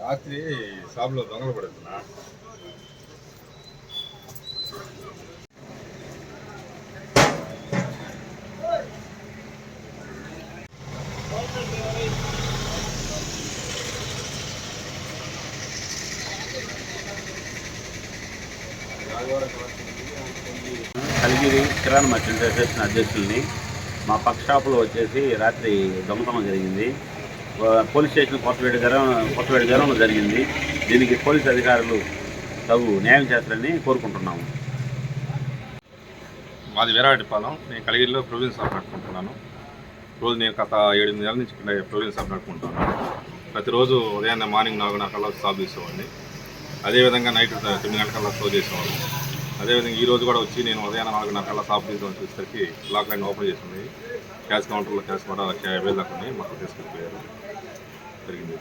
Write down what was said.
రాత్రి షాప్లో దొంగలు పడుతున్నా. కలిగిరి కిరాణా మర్చెంట్ అసోసియేషన్ అధ్యక్షుల్ని మా పక్క షాపులో వచ్చేసి రాత్రి దొంగతనం జరిగింది. పోలీస్ స్టేషన్ కొత్తవేడి గరంలో జరిగింది. దీనికి పోలీస్ అధికారులు తగు న్యాయం చేస్తారని కోరుకుంటున్నాము. మాది వీరారెడ్డిపాలెం. నేను కలిగిరిలో ప్రొవిజన్ షాప్ నడుపుకుంటున్నాను. రోజు నేను గత 7-8 నెలల నుంచి ఇక్కడ ప్రొవిజన్ షాప్ నడుపుకుంటాను. ప్రతిరోజు ఉదయాన్నే మార్నింగ్ 4 కల్లా షాప్ తీసేవాడిని. అదేవిధంగా నైట్ 9 గంటలకల్లా క్లోజ్ చేసేవాడిని. అదేవిధంగా ఈరోజు కూడా వచ్చి నేను ఉదయాన్నే 4 కల్లా షాప్ తీసుకొని చూసేసరికి లాక్ లైన్ ఓపెన్ చేసి ఉన్నాయి. క్యాష్ కౌంటర్లో క్యాష్ కూడా 50,000 దాకా ఉన్నాయి. మాకు తీసుకెళ్ళిపోయారు జరిగింది.